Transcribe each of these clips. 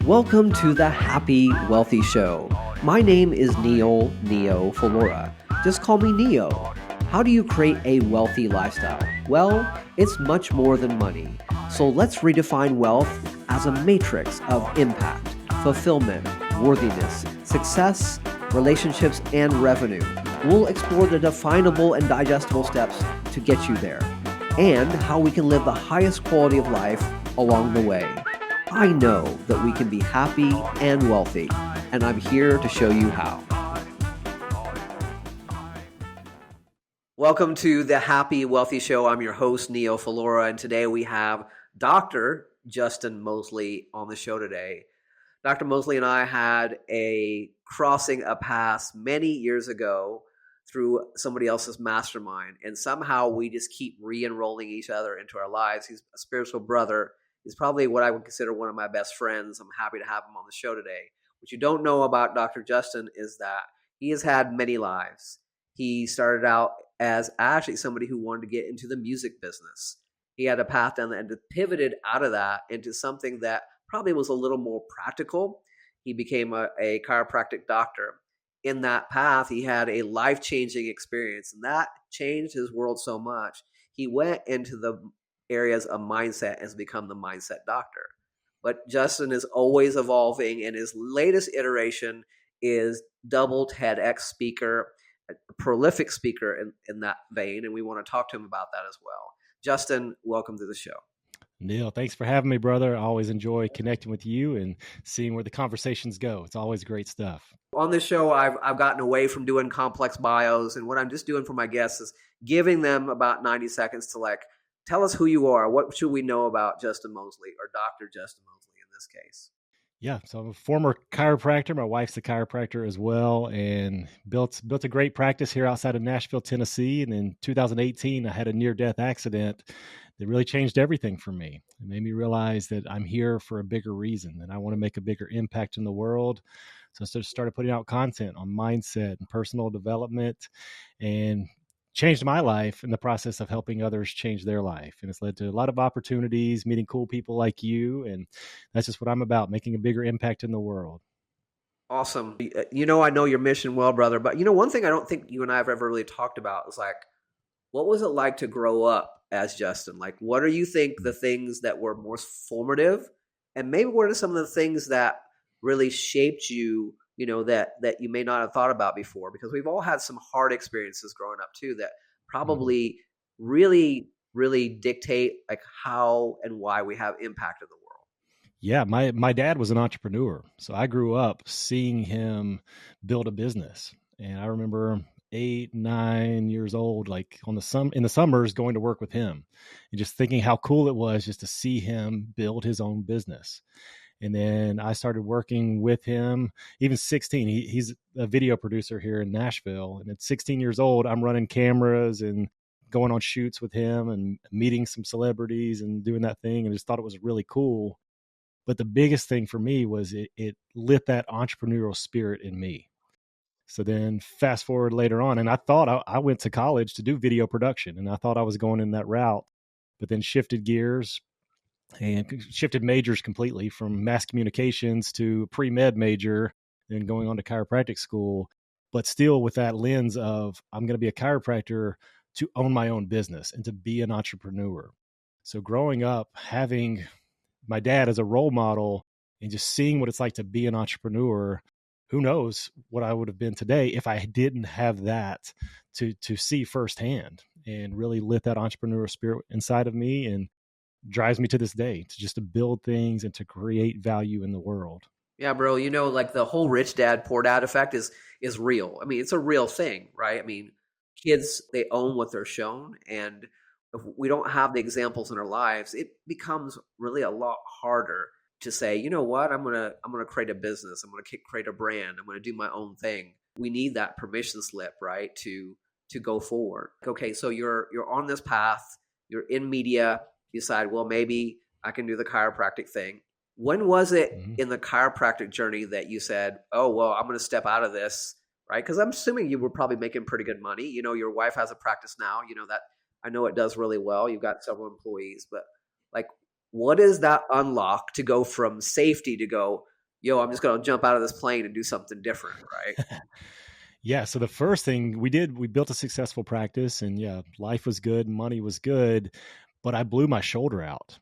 Welcome to the Happy Wealthy Show. My name is Neo Phalora. Just call me Neo. How do you create a wealthy lifestyle? Well, it's much more than money. So let's redefine wealth as a matrix of impact, fulfillment, worthiness, success, relationships, and revenue. We'll explore the definable and digestible steps to get you there, and how we can live the highest quality of life along the way. I know that we can be happy and wealthy, and I'm here to show you how. Welcome to the Happy Wealthy Show. I'm your host, Neo Phalora, and today we have Dr. Justin Mosley on the show today. Dr. Mosley and I had a crossing a paths many years ago through somebody else's mastermind, and somehow we just keep re-enrolling each other into our lives. He's a spiritual brother. He's probably what I would consider one of my best friends. I'm happy to have him on the show today. What you don't know about Dr. Justin is that he has had many lives. He started out as actually somebody who wanted to get into the music business. He had a path down there and pivoted out of that into something that probably was a little more practical. He became a chiropractic doctor. In that path, he had a life-changing experience, and that changed his world so much. He went into the areas of mindset and has become the mindset doctor. But Justin is always evolving, and his latest iteration is double TEDx speaker, a prolific speaker in that vein, and we want to talk to him about that as well. Justin, welcome to the show. Neil, thanks for having me, brother. I always enjoy connecting with you and seeing where the conversations go. It's always great stuff. On this show, I've gotten away from doing complex bios, and what I'm just doing for my guests is giving them about 90 seconds to tell us who you are. What should we know about Justin Mosley, or Dr. Justin Mosley in this case? Yeah, so I'm a former chiropractor. My wife's a chiropractor as well, and built a great practice here outside of Nashville, Tennessee. And in 2018, I had a near-death accident that really changed everything for me. It made me realize that I'm here for a bigger reason, that I want to make a bigger impact in the world. So I started putting out content on mindset and personal development, and changed my life in the process of helping others change their life. And it's led to a lot of opportunities, meeting cool people like you. And that's just what I'm about, making a bigger impact in the world. Awesome. I know your mission well, brother, but one thing I don't think you and I have ever really talked about is what was it like to grow up as Justin? What do you think the things that were most formative, and maybe what are some of the things that really shaped you, that you may not have thought about before? Because we've all had some hard experiences growing up too that probably really, really dictate how and why we have impacted the world. Yeah, my dad was an entrepreneur. So I grew up seeing him build a business. And I remember 8, 9 years old, in the summers, going to work with him and just thinking how cool it was just to see him build his own business. And then I started working with him, even 16. He's a video producer here in Nashville. And at 16 years old, I'm running cameras and going on shoots with him and meeting some celebrities and doing that thing. And just thought it was really cool. But the biggest thing for me was it lit that entrepreneurial spirit in me. So then fast forward later on, and I thought I went to college to do video production, and I thought I was going in that route, but then shifted gears and shifted majors completely from mass communications to pre-med major and going on to chiropractic school, but still with that lens of I'm going to be a chiropractor to own my own business and to be an entrepreneur. So growing up, having my dad as a role model and just seeing what it's like to be an entrepreneur, who knows what I would have been today if I didn't have that to see firsthand, and really lit that entrepreneurial spirit inside of me and drives me to this day to build things and to create value in the world. Yeah, bro. The whole rich dad, poor dad effect is real. I mean, it's a real thing, right? I mean, kids, they own what they're shown. And if we don't have the examples in our lives, it becomes really a lot harder to say, you know what, I'm gonna create a business. I'm gonna create a brand. I'm gonna do my own thing. We need that permission slip, right, to go forward. Okay, so you're on this path. You're in media. You decide, well, maybe I can do the chiropractic thing. When was it in the chiropractic journey that you said, oh, well, I'm going to step out of this, right? Because I'm assuming you were probably making pretty good money. Your wife has a practice now, that I know it does really well. You've got several employees, but what is that unlock to go from safety to go, yo, I'm just going to jump out of this plane and do something different, right? Yeah. So the first thing we did, we built a successful practice, and yeah, life was good, money was good, but I blew my shoulder out.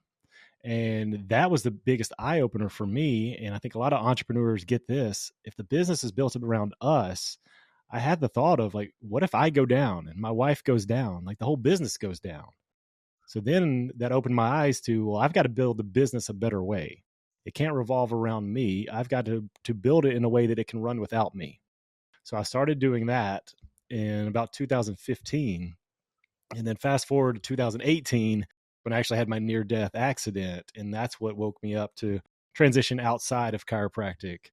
And that was the biggest eye opener for me. And I think a lot of entrepreneurs get this. If the business is built around us, I had the thought of like, what if I go down and my wife goes down? Like the whole business goes down. So then that opened my eyes to, well, I've got to build the business a better way. It can't revolve around me. I've got to build it in a way that it can run without me. So I started doing that in about 2015. And then fast forward to 2018 when I actually had my near death accident. And that's what woke me up to transition outside of chiropractic.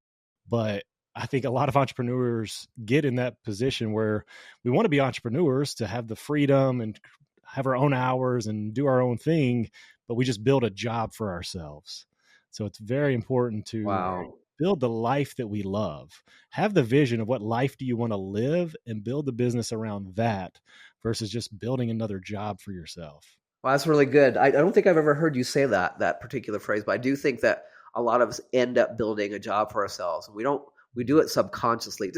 But I think a lot of entrepreneurs get in that position where we want to be entrepreneurs to have the freedom and have our own hours and do our own thing, but we just build a job for ourselves. So it's very important to Wow. build the life that we love. Have the vision of what life do you want to live and build the business around that versus just building another job for yourself. Well, that's really good. I don't think I've ever heard you say that particular phrase, but I do think that a lot of us end up building a job for ourselves. We do it subconsciously. It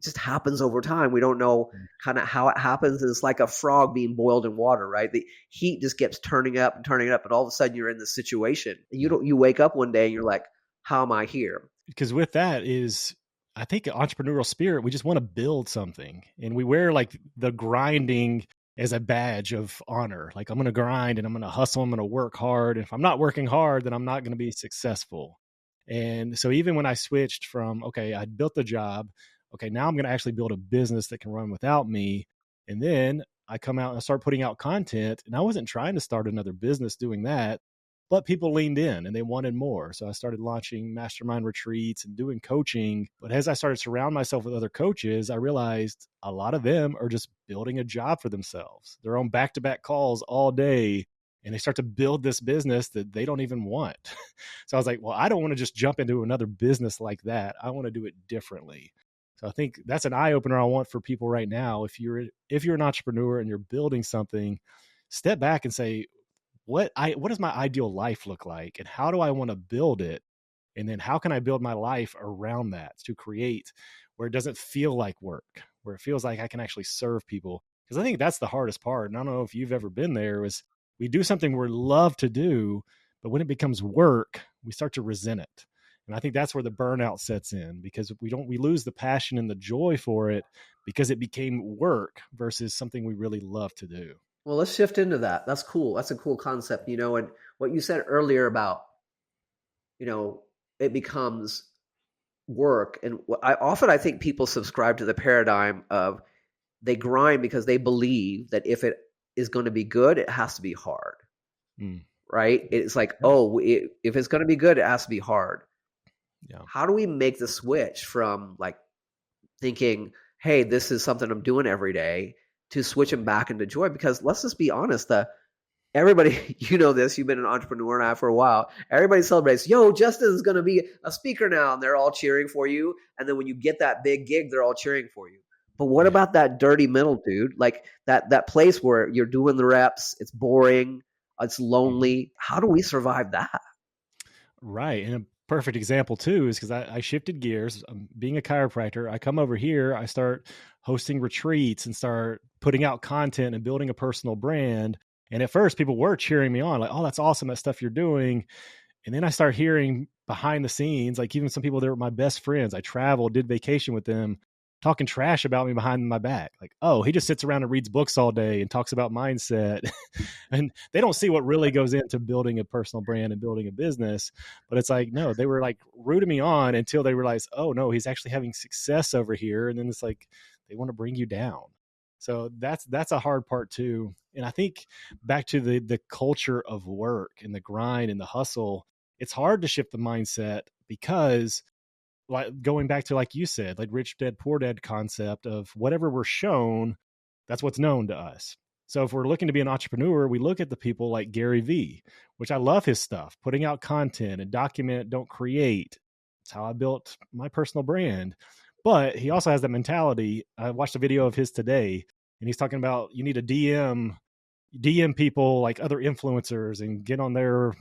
just happens over time. We don't know kind of how it happens. It's like a frog being boiled in water, right? The heat just keeps turning up, and all of a sudden you're in this situation. You wake up one day and you're like, how am I here? Because with that is, I think, entrepreneurial spirit, we just want to build something, and we wear like the grinding as a badge of honor. Like, I'm going to grind and I'm going to hustle, I'm going to work hard. And if I'm not working hard, then I'm not going to be successful. And so even when I switched from, okay, I built the job, okay, now I'm going to actually build a business that can run without me. And then I come out and I start putting out content, and I wasn't trying to start another business doing that, but people leaned in and they wanted more. So I started launching mastermind retreats and doing coaching. But as I started to surround myself with other coaches, I realized a lot of them are just building a job for themselves. They're on back-to-back calls all day, and they start to build this business that they don't even want. So I was like, well, I don't want to just jump into another business like that. I want to do it differently. So I think that's an eye opener I want for people right now. If you're an entrepreneur and you're building something, step back and say, what does my ideal life look like, and how do I want to build it, and then how can I build my life around that to create where it doesn't feel like work, where it feels like I can actually serve people. Because I think that's the hardest part, and I don't know if you've ever been there, is we do something we love to do, but when it becomes work, we start to resent it. And I think that's where the burnout sets in, because we lose the passion and the joy for it because it became work versus something we really love to do. Well, let's shift into that. That's cool. That's a cool concept, and what you said earlier about, you know, it becomes work. And I think people subscribe to the paradigm of they grind because they believe that if it is going to be good, it has to be hard, Mm. right? It's like, Yeah. if it's going to be good, it has to be hard. Yeah. How do we make the switch from like thinking, hey, this is something I'm doing every day, to switching back into joy? Because let's just be honest, everybody, you know this, you've been an entrepreneur now for a while. Everybody celebrates, yo, Justin's going to be a speaker now, and they're all cheering for you. And then when you get that big gig, they're all cheering for you. But what about that dirty middle, dude? Like that place where you're doing the reps, it's boring, it's lonely. How do we survive that? Right. And a perfect example too is because I shifted gears. Being a chiropractor, I come over here, I start hosting retreats and start putting out content and building a personal brand. And at first, people were cheering me on, like, "Oh, that's awesome, that stuff you're doing." And then I start hearing behind the scenes, like even some people that were my best friends, I traveled, did vacation with them, talking trash about me behind my back. Like, oh, he just sits around and reads books all day and talks about mindset. And they don't see what really goes into building a personal brand and building a business. But it's like, no, they were like rooting me on until they realized, oh no, he's actually having success over here. And then it's like they want to bring you down. So that's a hard part too. And I think back to the culture of work and the grind and the hustle, it's hard to shift the mindset because, like, going back to, like you said, like rich dad poor dad concept of whatever we're shown, that's what's known to us. So if we're looking to be an entrepreneur, we look at the people like Gary Vee, which I love his stuff, putting out content and document, don't create. It's how I built my personal brand. But he also has that mentality. I watched a video of his today, and he's talking about you need to DM people like other influencers and get on their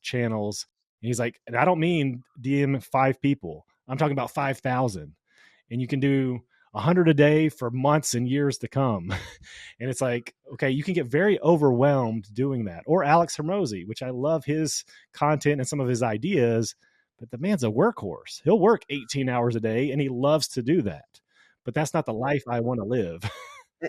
channels. And he's like, and I don't mean DM 5 people. I'm talking about 5,000. And you can do 100 a day for months and years to come. And it's like, okay, you can get very overwhelmed doing that. Or Alex Hermosi, which I love his content and some of his ideas, but the man's a workhorse. He'll work 18 hours a day and he loves to do that. But that's not the life I want to live.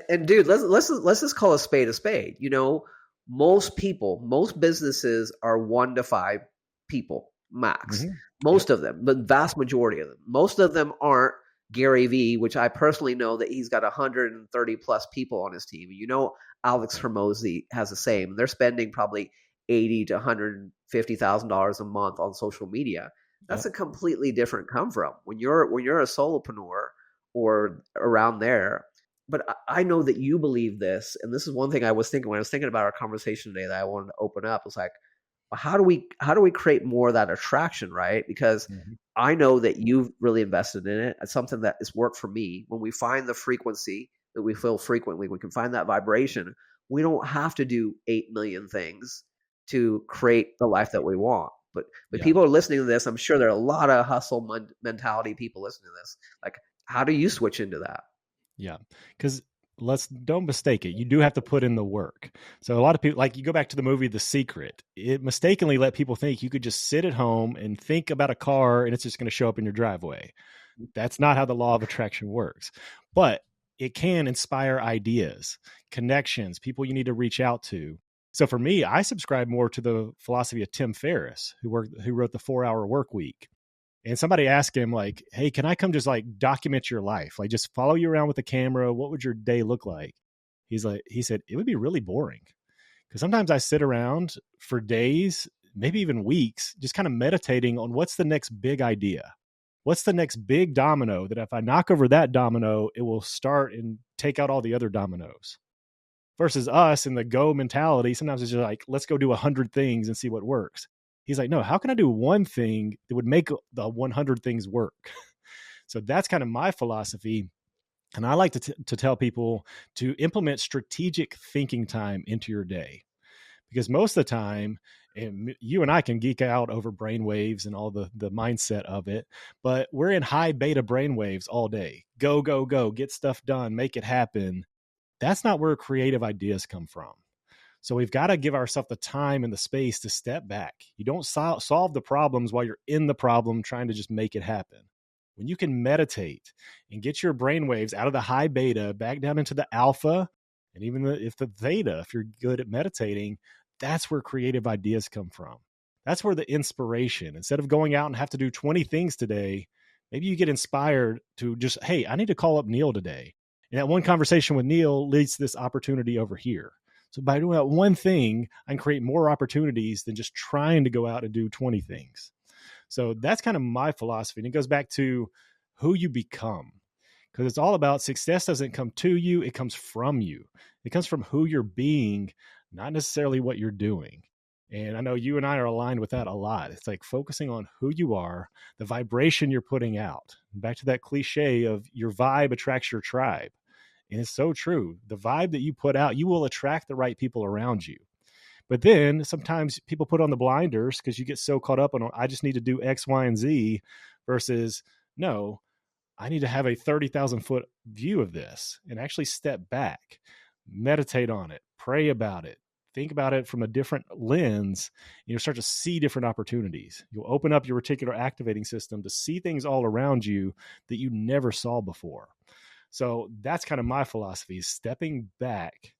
And dude, let's just call a spade a spade. You know, most people, most businesses are 1 to 5 people max. Mm-hmm. Most Yep. of them, the vast majority of them. Most of them aren't Gary Vee, which I personally know that he's got 130 plus people on his team. You know, Alex Hermosi has the same. They're spending probably 80 to $150,000 a month on social media. That's Yep. a completely different come from when you're a solopreneur or around there. But I know that you believe this, and this is one thing I was thinking when I was thinking about our conversation today that I wanted to open up. It's like, well, how do we create more of that attraction, right? Because Mm-hmm. I know that you've really invested in it. It's something that has worked for me. When we find the frequency that we feel frequently, we can find that vibration. We don't have to do 8 million things to create the life that we want. But Yeah. people are listening to this. I'm sure there are a lot of hustle mentality people listening to this. Like, how do you switch into that? Yeah. Because don't mistake it. You do have to put in the work. So a lot of people, like you go back to the movie The Secret, it mistakenly let people think you could just sit at home and think about a car and it's just going to show up in your driveway. That's not how the law of attraction works. But it can inspire ideas, connections, people you need to reach out to. So for me, I subscribe more to the philosophy of Tim Ferriss, who wrote the 4 Hour Work Week. And somebody asked him, like, hey, can I come just like document your life? Like just follow you around with the camera. What would your day look like? He said, it would be really boring. Because sometimes I sit around for days, maybe even weeks, just kind of meditating on what's the next big idea. What's the next big domino that if I knock over that domino, it will start and take out all the other dominoes. Versus us in the go mentality, sometimes it's just like, let's go do 100 things and see what works. He's like, no, how can I do one thing that would make the 100 things work? So that's kind of my philosophy. And I like to tell people to implement strategic thinking time into your day. Because most of the time, and you and I can geek out over brainwaves and all the mindset of it, but we're in high beta brainwaves all day. Go, go, go, get stuff done, make it happen. That's not where creative ideas come from. So we've got to give ourselves the time and the space to step back. You don't solve the problems while you're in the problem trying to just make it happen. When you can meditate and get your brainwaves out of the high beta back down into the alpha, and even if the theta, if you're good at meditating, that's where creative ideas come from. That's where the inspiration, instead of going out and have to do 20 things today, maybe you get inspired to just, hey, I need to call up Neil today. And that one conversation with Neil leads to this opportunity over here. So by doing that one thing, I can create more opportunities than just trying to go out and do 20 things. So that's kind of my philosophy. And it goes back to who you become, because it's all about success doesn't come to you. It comes from you. It comes from who you're being, not necessarily what you're doing. And I know you and I are aligned with that a lot. It's like focusing on who you are, the vibration you're putting out. Back to that cliche of your vibe attracts your tribe. And it's so true. The vibe that you put out, you will attract the right people around you. But then sometimes people put on the blinders because you get so caught up on, I just need to do X, Y, and Z versus, no, I need to have a 30,000 foot view of this and actually step back, meditate on it, pray about it, think about it from a different lens. And you'll start to see different opportunities. You'll open up your reticular activating system to see things all around you that you never saw before. So that's kind of my philosophy, is stepping back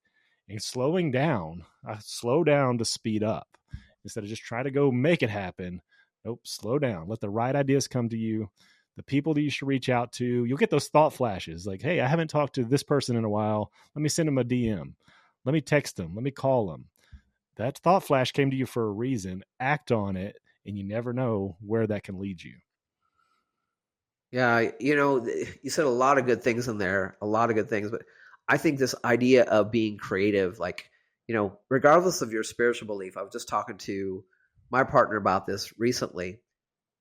and slowing down. I slow down to speed up instead of just try to go make it happen. Nope, slow down. Let the right ideas come to you. The people that you should reach out to, you'll get those thought flashes like, hey, I haven't talked to this person in a while. Let me send them a DM. Let me text them. Let me call them. That thought flash came to you for a reason. Act on it, and you never know where that can lead you. Yeah, you said a lot of good things in there, a lot of good things, but I think this idea of being creative, like, regardless of your spiritual belief, I was just talking to my partner about this recently,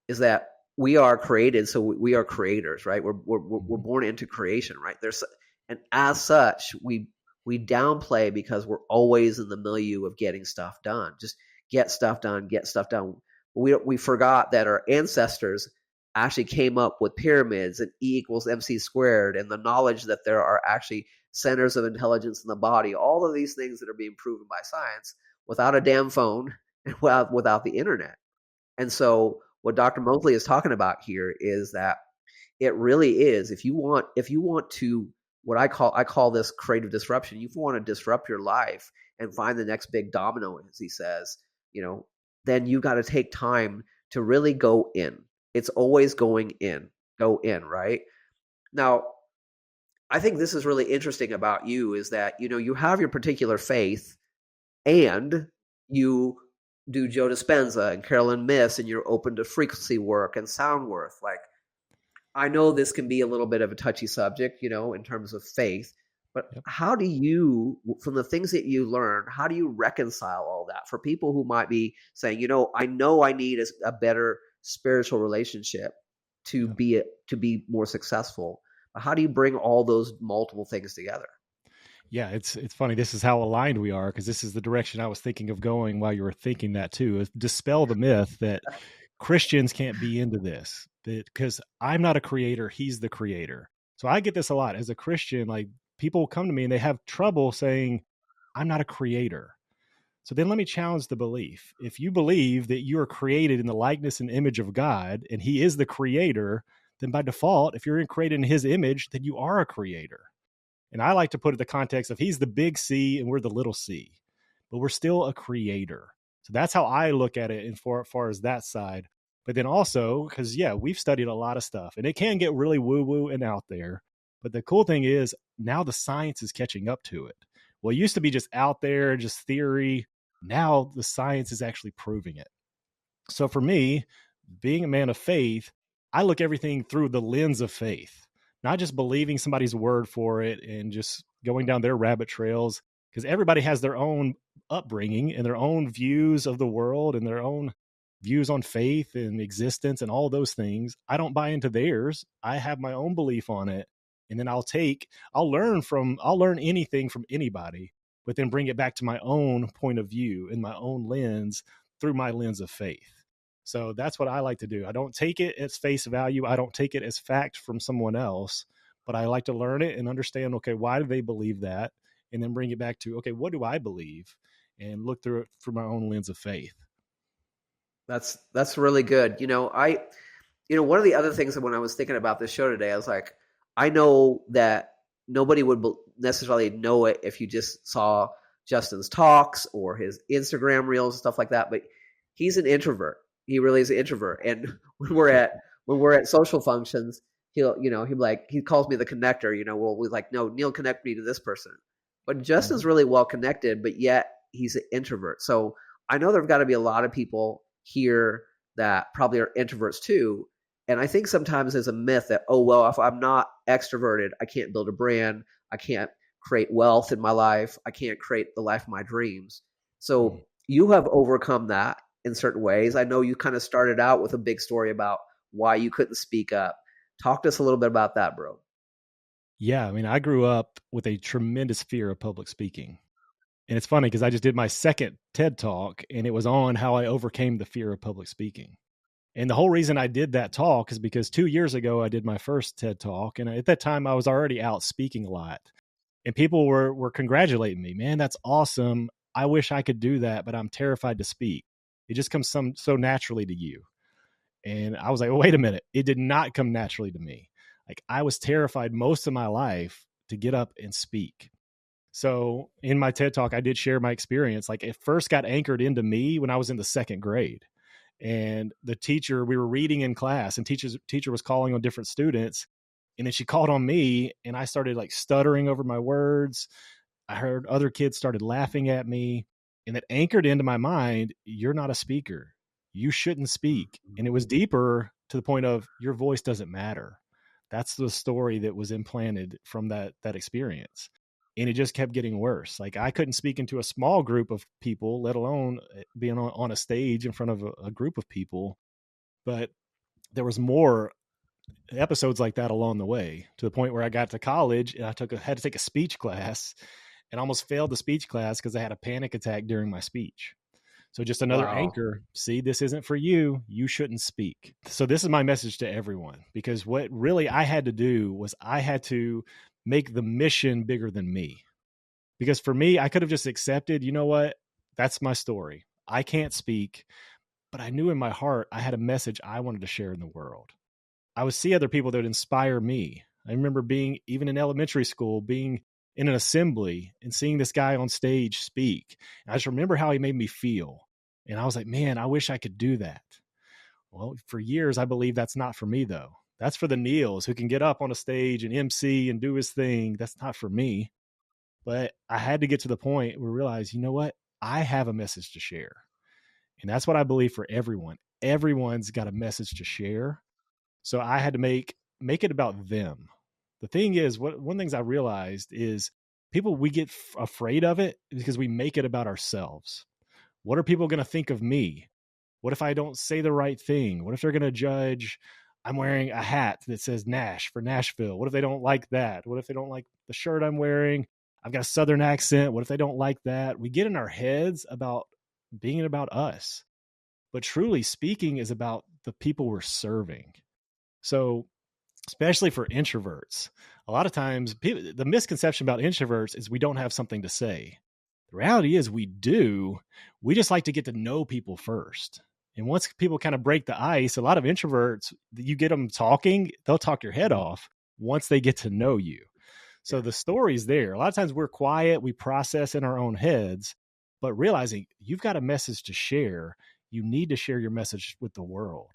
is that we are created, so we are creators, right? We're born into creation, right? And as such, we downplay because we're always in the milieu of getting stuff done. Just get stuff done, get stuff done. We forgot that our ancestors actually came up with pyramids and E equals MC squared, and the knowledge that there are actually centers of intelligence in the body, all of these things that are being proven by science without a damn phone and without the internet. And so what Dr. Mosley is talking about here is that it really is, if you want to, what I call this creative disruption. If you want to disrupt your life and find the next big domino, as he says, then you got to take time to really go in. It's always going in. Go in, right? Now, I think this is really interesting about you is that you have your particular faith, and you do Joe Dispenza and Carolyn Myss, and you're open to frequency work and sound work. Like, I know this can be a little bit of a touchy subject, in terms of faith, but Yep. how do you, from the things that you learned, how do you reconcile all that for people who might be saying, I know I need a better spiritual relationship to Yep. be more successful. But how do you bring all those multiple things together? Yeah, it's funny. This is how aligned we are, because this is the direction I was thinking of going while you were thinking that too. Is dispel the myth that Christians can't be into this, because I'm not a creator, he's the creator. So I get this a lot as a Christian. Like, people come to me and they have trouble saying, I'm not a creator. So then let me challenge the belief. If you believe that you are created in the likeness and image of God and he is the creator, then by default, if you're created in his image, then you are a creator. And I like to put it in the context of he's the big C and we're the little c, but we're still a creator. So that's how I look at it as far as that side. But then also, because, yeah, we've studied a lot of stuff and it can get really woo woo and out there. But the cool thing is now the science is catching up to it. Well, it used to be just out there, just theory. Now the science is actually proving it. So for me, being a man of faith, I look everything through the lens of faith, not just believing somebody's word for it and just going down their rabbit trails, because everybody has their own upbringing and their own views of the world and their own views on faith and existence and all those things. I don't buy into theirs. I have my own belief on it. And then I'll learn anything from anybody, but then bring it back to my own point of view and my own lens through my lens of faith. So that's what I like to do. I don't take it as face value. I don't take it as fact from someone else, but I like to learn it and understand, okay, why do they believe that? And then bring it back to, okay, what do I believe? And look through it through my own lens of faith. That's really good. One of the other things that when I was thinking about this show today, I was like, I know that nobody would necessarily know it if you just saw Justin's talks or his Instagram reels and stuff like that, but he's an introvert. He really is an introvert. And when we're at social functions, he'll be like, he calls me the connector, we're like, no, Neil, connect me to this person. But Justin's really well connected, but yet he's an introvert. So I know there've got to be a lot of people here that probably are introverts too. And I think sometimes there's a myth that, oh, well, if I'm not extroverted, I can't build a brand. I can't create wealth in my life. I can't create the life of my dreams. So you have overcome that in certain ways. I know you kind of started out with a big story about why you couldn't speak up. Talk to us a little bit about that, bro. Yeah, I mean, I grew up with a tremendous fear of public speaking. And it's funny because I just did my second TED talk and it was on how I overcame the fear of public speaking. And the whole reason I did that talk is because 2 years ago, I did my first TED talk. And at that time, I was already out speaking a lot. And people were congratulating me. Man, that's awesome. I wish I could do that, but I'm terrified to speak. It just comes so naturally to you. And I was like, oh, wait a minute. It did not come naturally to me. Like, I was terrified most of my life to get up and speak. So in my TED talk, I did share my experience. Like, it first got anchored into me when I was in the second grade. And the teacher, we were reading in class and teacher was calling on different students. And then she called on me and I started like stuttering over my words. I heard other kids started laughing at me, and it anchored into my mind, you're not a speaker. You shouldn't speak. And it was deeper to the point of your voice doesn't matter. That's the story that was implanted from that experience. And it just kept getting worse. Like, I couldn't speak into a small group of people, let alone being on a stage in front of a group of people. But there was more episodes like that along the way, to the point where I got to college and had to take a speech class and almost failed the speech class because I had a panic attack during my speech. So just another Wow. anchor. See, this isn't for you. You shouldn't speak. So this is my message to everyone, because what really I had to do was I had to make the mission bigger than me. Because for me, I could have just accepted, you know what? That's my story. I can't speak, but I knew in my heart I had a message I wanted to share in the world. I would see other people that would inspire me. I remember being, even in elementary school, being in an assembly and seeing this guy on stage speak. And I just remember how he made me feel. And I was like, man, I wish I could do that. Well, for years, I believe that's not for me, though. That's for the Neils who can get up on a stage and MC and do his thing. That's not for me. But I had to get to the point where I realized, you know what? I have a message to share. And that's what I believe for everyone. Everyone's got a message to share. So I had to make it about them. The thing is, one of the things I realized is people, we get afraid of it because we make it about ourselves. What are people going to think of me? What if I don't say the right thing? What if they're going to judge I'm wearing a hat that says Nash for Nashville? What if they don't like that? What if they don't like the shirt I'm wearing? I've got a Southern accent. What if they don't like that? We get in our heads about being about us. But truly speaking is about the people we're serving. So, especially for introverts, a lot of times the misconception about introverts is we don't have something to say. The reality is we do. We just like to get to know people first. And once people kind of break the ice, a lot of introverts, you get them talking, they'll talk your head off once they get to know you. So Yeah. the story's there. A lot of times we're quiet, we process in our own heads, but realizing you've got a message to share, you need to share your message with the world,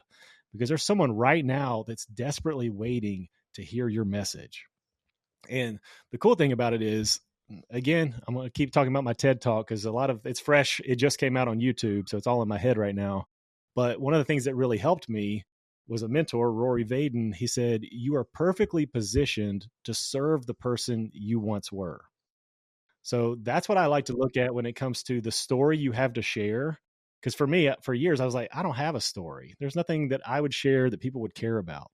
because there's someone right now that's desperately waiting to hear your message. And the cool thing about it is, again, I'm going to keep talking about my TED talk because a lot of it's fresh. It just came out on YouTube, so it's all in my head right now. But one of the things that really helped me was a mentor, Rory Vaden. He said, you are perfectly positioned to serve the person you once were. So that's what I like to look at when it comes to the story you have to share. Because for me, for years, I was like, I don't have a story. There's nothing that I would share that people would care about.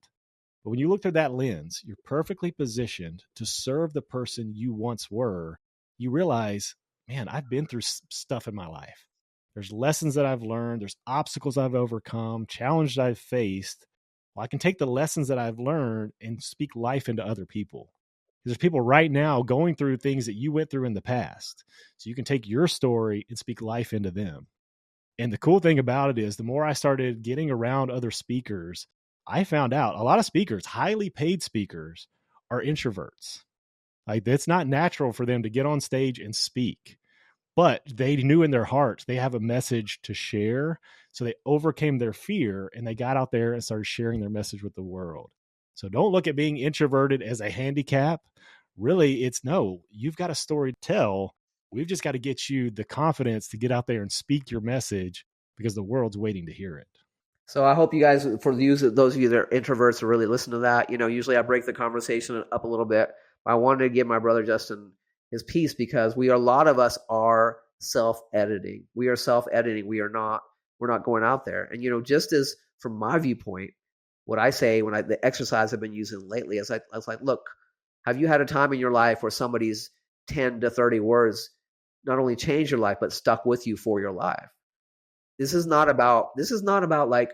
But when you look through that lens, you're perfectly positioned to serve the person you once were. You realize, man, I've been through stuff in my life. There's lessons that I've learned. There's obstacles I've overcome, challenges I've faced. Well, I can take the lessons that I've learned and speak life into other people. There's people right now going through things that you went through in the past. So you can take your story and speak life into them. And the cool thing about it is the more I started getting around other speakers, I found out a lot of speakers, highly paid speakers, are introverts. Like it's not natural for them to get on stage and speak, but they knew in their hearts they have a message to share. So they overcame their fear and they got out there and started sharing their message with the world. So don't look at being introverted as a handicap. Really, it's no, you've got a story to tell. We've just got to get you the confidence to get out there and speak your message because the world's waiting to hear it. So I hope you guys, for those of you that are introverts, to really listen to that. Usually I break the conversation up a little bit. But I wanted to give my brother Justin his piece because a lot of us are self-editing. We are self-editing. We're not going out there. And just as from my viewpoint, what I say the exercise I've been using lately is I was like, look, have you had a time in your life where somebody's 10 to 30 words not only changed your life but stuck with you for your life? This is not about like,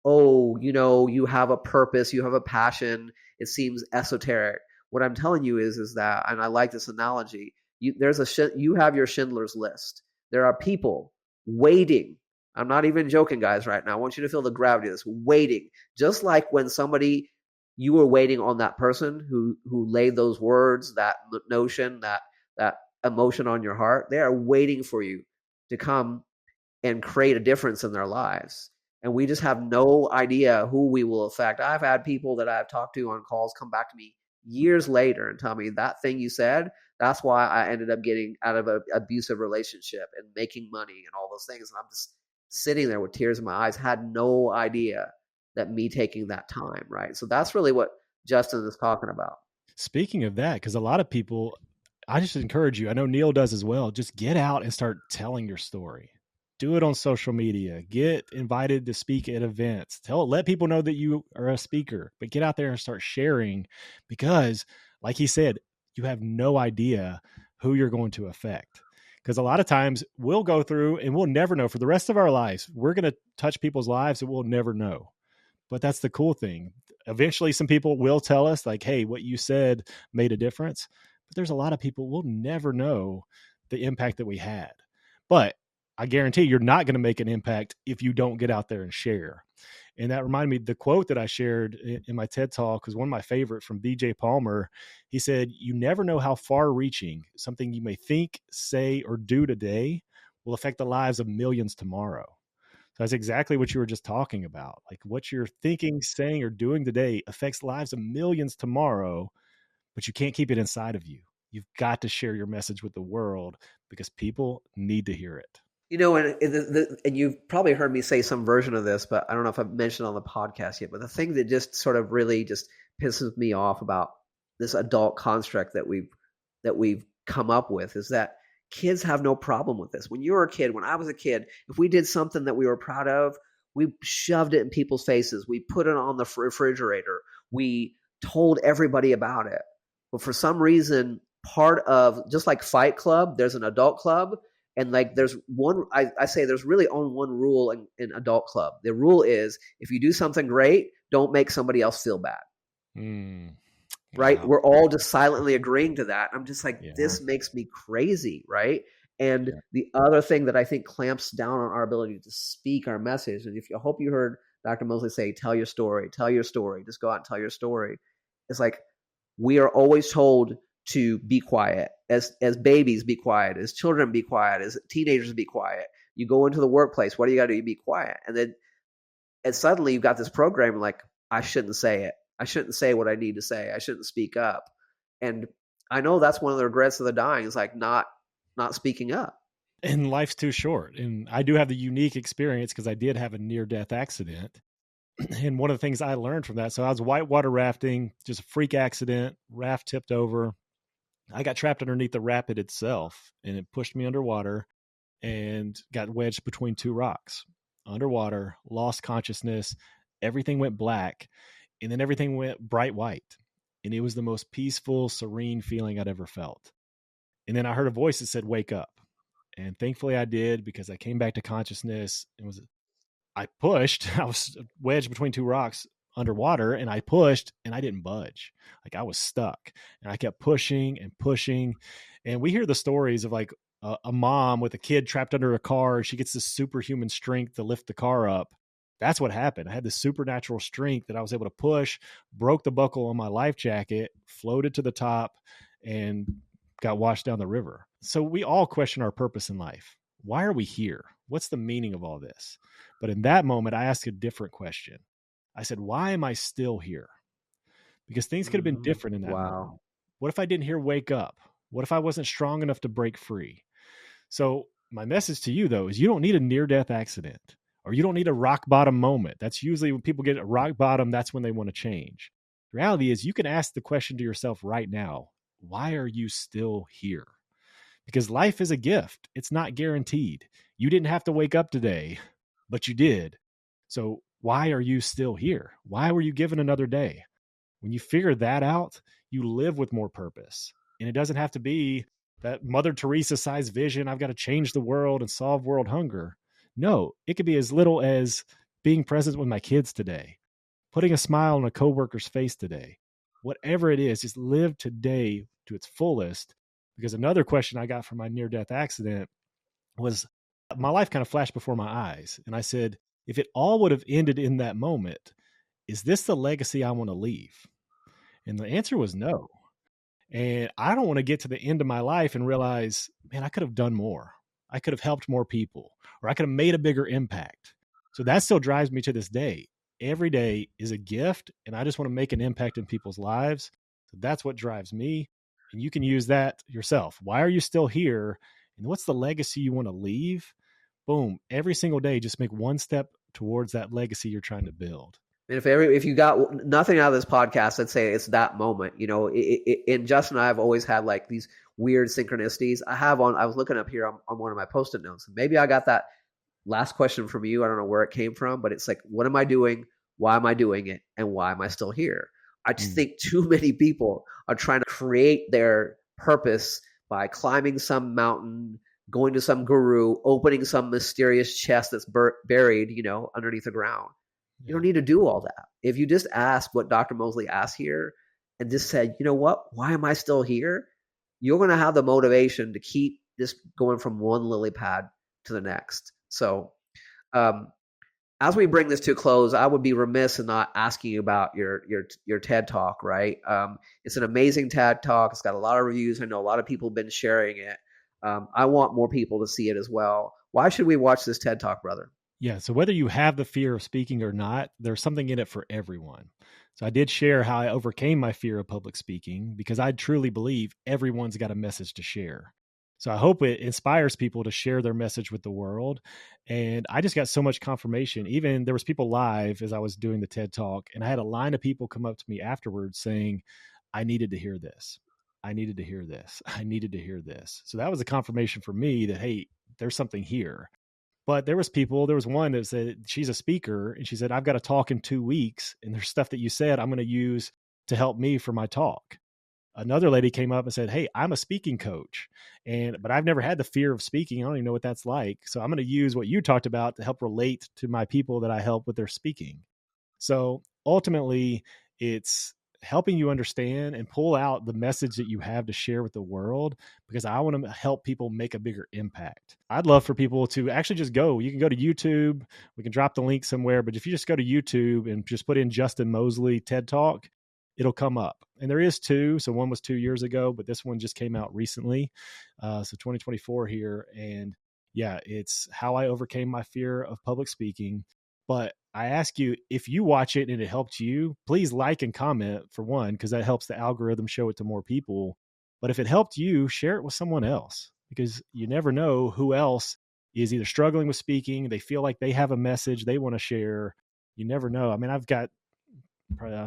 oh, you have a purpose, you have a passion. It seems esoteric. What I'm telling you is that, and I like this analogy. You have your Schindler's List. There are people waiting. I'm not even joking, guys. Right now, I want you to feel the gravity of this. Waiting, just like when you were waiting on that person who laid those words, that notion, that emotion on your heart. They are waiting for you to come and create a difference in their lives. And we just have no idea who we will affect. I've had people that I've talked to on calls come back to me years later and tell me that thing you said, that's why I ended up getting out of an abusive relationship and making money and all those things. And I'm just sitting there with tears in my eyes, had no idea that me taking that time, right? So that's really what Justin is talking about. Speaking of that, because a lot of people, I just encourage you, I know Neil does as well, just get out and start telling your story. Do it on social media. Get invited to speak at events. Let people know that you are a speaker, but get out there and start sharing because, like he said, you have no idea who you're going to affect. Because a lot of times we'll go through and we'll never know for the rest of our lives. We're going to touch people's lives that we'll never know. But that's the cool thing. Eventually, some people will tell us, like, hey, what you said made a difference. But there's a lot of people we'll never know the impact that we had. But I guarantee you're not going to make an impact if you don't get out there and share. And that reminded me, the quote that I shared in my TED Talk was one of my favorite from BJ Palmer. He said, you never know how far reaching something you may think, say, or do today will affect the lives of millions tomorrow. So that's exactly what you were just talking about. Like what you're thinking, saying, or doing today affects lives of millions tomorrow, but you can't keep it inside of you. You've got to share your message with the world because people need to hear it. And you've probably heard me say some version of this, but I don't know if I've mentioned it on the podcast yet. But the thing that just sort of really just pisses me off about this adult construct that we've come up with is that kids have no problem with this. When you were a kid, when I was a kid, if we did something that we were proud of, we shoved it in people's faces. We put it on the refrigerator. We told everybody about it. But for some reason, part of, just like Fight Club, there's an adult club. And like there's one, I say there's really only one rule in adult club. The rule is if you do something great, don't make somebody else feel bad. Right? We're all just silently agreeing to that. I'm just like, this makes me crazy, right? And the other thing that I think clamps down on our ability to speak our message, and if you hope you heard Dr. Mosley say, tell your story, just go out and tell your story. It's like we are always told to be quiet. As babies, be quiet. As children, be quiet. As teenagers, be quiet. You go into the workplace. What do you got to do? You be quiet. And suddenly you've got this program like, I shouldn't say it. I shouldn't say what I need to say. I shouldn't speak up. And I know that's one of the regrets of the dying is like not speaking up. And life's too short. And I do have the unique experience because I did have a near-death accident. And one of the things I learned from that, so I was whitewater rafting, just a freak accident, raft tipped over. I got trapped underneath the rapid itself and it pushed me underwater and got wedged between two rocks. Underwater, lost consciousness, everything went black, and then everything went bright white. And it was the most peaceful, serene feeling I'd ever felt. And then I heard a voice that said, wake up. And thankfully I did because I came back to consciousness. I pushed, I was wedged between two rocks underwater and I pushed and I didn't budge. Like I was stuck and I kept pushing and pushing. And we hear the stories of like a mom with a kid trapped under a car. She gets this superhuman strength to lift the car up. That's what happened. I had this supernatural strength that I was able to push, broke the buckle on my life jacket, floated to the top and got washed down the river. So we all question our purpose in life. Why are we here? What's the meaning of all this? But in that moment, I asked a different question. I said, why am I still here? Because things could have been different in that moment. What if I didn't hear wake up? What if I wasn't strong enough to break free? So my message to you, though, is you don't need a near-death accident or you don't need a rock bottom moment. That's usually when people get a rock bottom, that's when they want to change. The reality is you can ask the question to yourself right now, why are you still here? Because life is a gift. It's not guaranteed. You didn't have to wake up today, but you did. So why are you still here? Why were you given another day? When you figure that out, you live with more purpose. And it doesn't have to be that Mother Teresa sized vision. I've got to change the world and solve world hunger. No, it could be as little as being present with my kids today, putting a smile on a coworker's face today. Whatever it is, just live today to its fullest. Because another question I got from my near-death accident was my life kind of flashed before my eyes. And I said, if it all would have ended in that moment, is this the legacy I want to leave? And the answer was no. And I don't want to get to the end of my life and realize, man, I could have done more. I could have helped more people, or I could have made a bigger impact. So that still drives me to this day. Every day is a gift, and I just want to make an impact in people's lives. So that's what drives me. And you can use that yourself. Why are you still here? And what's the legacy you want to leave? Boom. Every single day, just make one step towards that legacy you're trying to build. And if you got nothing out of this podcast, I'd say it's that moment. You know, and Justin and I have always had like these weird synchronicities. I was looking up here on one of my Post-it notes. Maybe I got that last question from you. I don't know where it came from, but it's like, what am I doing? Why am I doing it? And why am I still here? I just think too many people are trying to create their purpose by climbing some mountain, going to some guru, opening some mysterious chest that's buried, underneath the ground. You don't Yeah. need to do all that. If you just ask what Dr. Mosley asked here and just said, you know what, why am I still here? You're going to have the motivation to keep just going from one lily pad to the next. So, um, as we bring this to a close, I would be remiss in not asking you about your TED Talk. Right? It's an amazing TED Talk. It's got a lot of reviews. I know a lot of people have been sharing it. I want more people to see it as well. Why should we watch this TED Talk, brother? Yeah. So whether you have the fear of speaking or not, there's something in it for everyone. So I did share how I overcame my fear of public speaking because I truly believe everyone's got a message to share. So I hope it inspires people to share their message with the world. And I just got so much confirmation. Even there was people live as I was doing the TED Talk, and I had a line of people come up to me afterwards saying, I needed to hear this. I needed to hear this. I needed to hear this. So that was a confirmation for me that, hey, there's something here. But there was one that said she's a speaker and she said, I've got to talk in 2 weeks. And there's stuff that you said I'm going to use to help me for my talk. Another lady came up and said, hey, I'm a speaking coach, but I've never had the fear of speaking. I don't even know what that's like. So I'm going to use what you talked about to help relate to my people that I help with their speaking. So ultimately, it's helping you understand and pull out the message that you have to share with the world, because I want to help people make a bigger impact. I'd love for people to actually just go. You can go to YouTube. We can drop the link somewhere. But if you just go to YouTube and just put in Justin Mosley TED Talk, it'll come up. And there is two. So one was 2 years ago, but this one just came out recently. So 2024 here. And yeah, it's how I overcame my fear of public speaking. But I ask you, if you watch it and it helped you, please like and comment, for one, because that helps the algorithm show it to more people. But if it helped you, share it with someone else, because you never know who else is either struggling with speaking, they feel like they have a message they want to share. You never know. I mean, I've got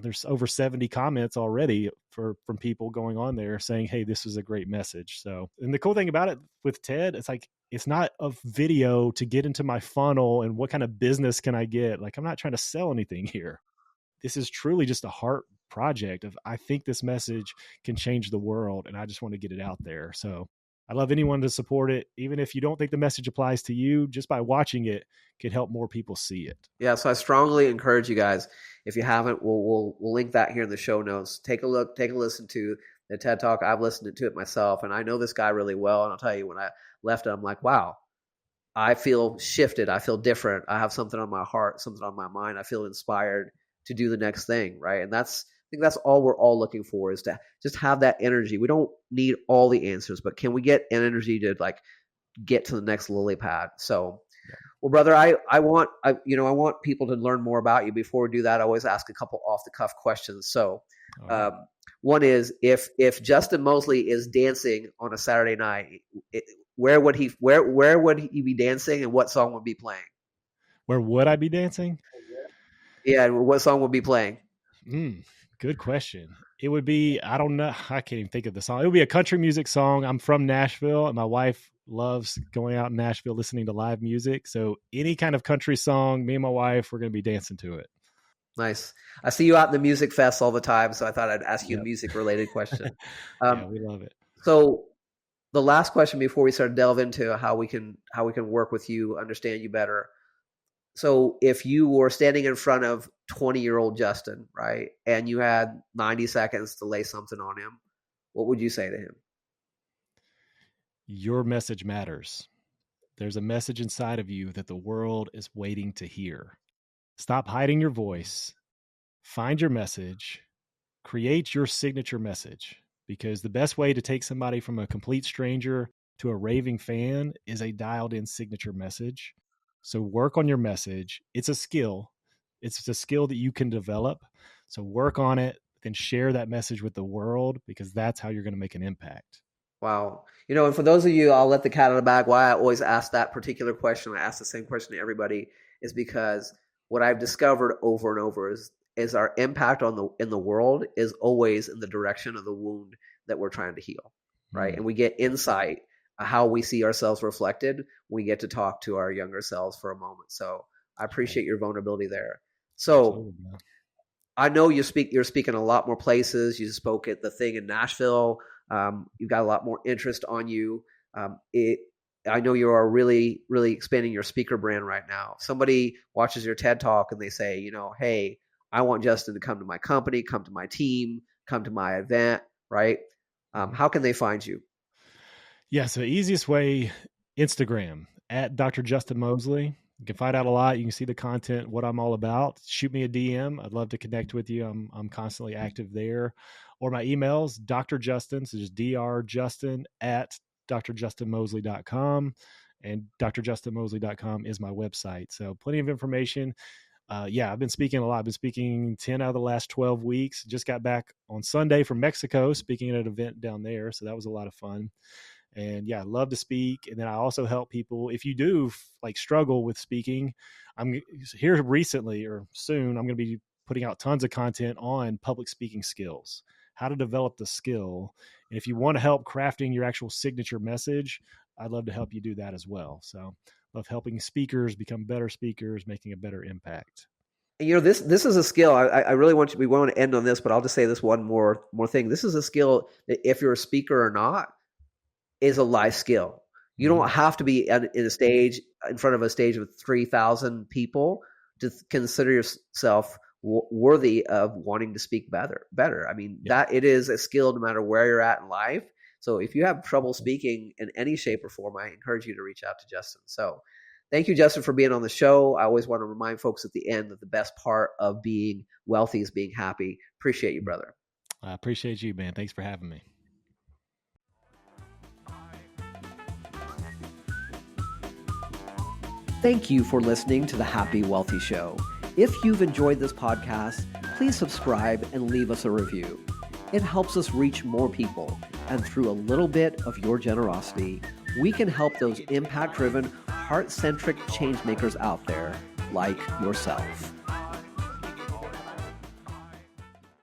there's over 70 comments already from people going on there saying, hey, this is a great message. So, and the cool thing about it with TED, it's like, it's not a video to get into my funnel and what kind of business can I get. Like, I'm not trying to sell anything here. This is truly just a heart project of, I think this message can change the world and I just want to get it out there. So I love anyone to support it. Even if you don't think the message applies to you, just by watching it can help more people see it. Yeah, so I strongly encourage you guys. If you haven't, we'll link that here in the show notes. Take a look, take a listen to the TED Talk. I've listened to it myself, and I know this guy really well. And I'll tell you, when I left it, I'm like, wow, I feel shifted. I feel different. I have something on my heart, something on my mind. I feel inspired to do the next thing, right? And I think that's all we're all looking for, is to just have that energy. We don't need all the answers, but can we get an energy to like get to the next lily pad? So, well, brother, I want people to learn more about you. Before we do that, I always ask a couple off the cuff questions. So, Right. One is, if Justin Mosley is dancing on a Saturday night, where would he be dancing, and what song would be playing? Where would I be dancing? Yeah, what song would be playing? Good question. It would be, I don't know, I can't even think of the song. It would be a country music song. I'm from Nashville, and my wife loves going out in Nashville listening to live music. So any kind of country song, me and my wife, we're going to be dancing to it. Nice. I see you out in the music fest all the time, so I thought I'd ask you a Yep. music related question. Yeah, we love it. So the last question before we start to delve into how we can work with you, understand you better. So if you were standing in front of 20-year-old Justin, right, and you had 90 seconds to lay something on him, what would you say to him? Your message matters. There's a message inside of you that the world is waiting to hear. Stop hiding your voice. Find your message. Create your signature message, because the best way to take somebody from a complete stranger to a raving fan is a dialed in signature message. So work on your message. It's a skill. It's a skill that you can develop. So work on it, then share that message with the world, because that's how you're going to make an impact. Wow. And for those of you, I'll let the cat out of the bag. Why I always ask that particular question, I ask the same question to everybody, is because what I've discovered over and over is our impact in the world is always in the direction of the wound that we're trying to heal, right? And we get insight how we see ourselves reflected when we get to talk to our younger selves for a moment. So I appreciate your vulnerability there. So I know you're speaking a lot more places. You spoke at the thing in Nashville. You've got a lot more interest on you. I know you are really, really expanding your speaker brand right now. Somebody watches your TED Talk and they say, hey, I want Justin to come to my company, come to my team, come to my event, right? How can they find you? Yeah, so easiest way, Instagram at Dr. Justin Mosley. You can find out a lot. You can see the content, what I'm all about. Shoot me a DM. I'd love to connect with you. I'm constantly active there. Or my emails, Dr. Justin, so just drjustin at drjustinmosley.com. And drjustinmosley.com is my website. So plenty of information. I've been speaking a lot. I've been speaking 10 out of the last 12 weeks. Just got back on Sunday from Mexico, speaking at an event down there. So that was a lot of fun. And yeah, I love to speak. And then I also help people. If you do struggle with speaking, I'm here recently or soon, I'm going to be putting out tons of content on public speaking skills, how to develop the skill. And if you want to help crafting your actual signature message, I'd love to help you do that as well. So love helping speakers become better speakers, making a better impact. This is a skill. I really we want to end on this, but I'll just say this one more thing. This is a skill that if you're a speaker or not, is a life skill. You don't have to be in front of a stage with 3,000 people to consider yourself worthy of wanting to speak better. I mean, that it is a skill no matter where you're at in life. So if you have trouble speaking in any shape or form, I encourage you to reach out to Justin. So thank you, Justin, for being on the show. I always want to remind folks at the end that the best part of being wealthy is being happy. Appreciate you, brother. I appreciate you, man. Thanks for having me. Thank you for listening to the Happy Wealthy Show. If you've enjoyed this podcast, please subscribe and leave us a review. It helps us reach more people, and through a little bit of your generosity, we can help those impact-driven, heart-centric change makers out there like yourself.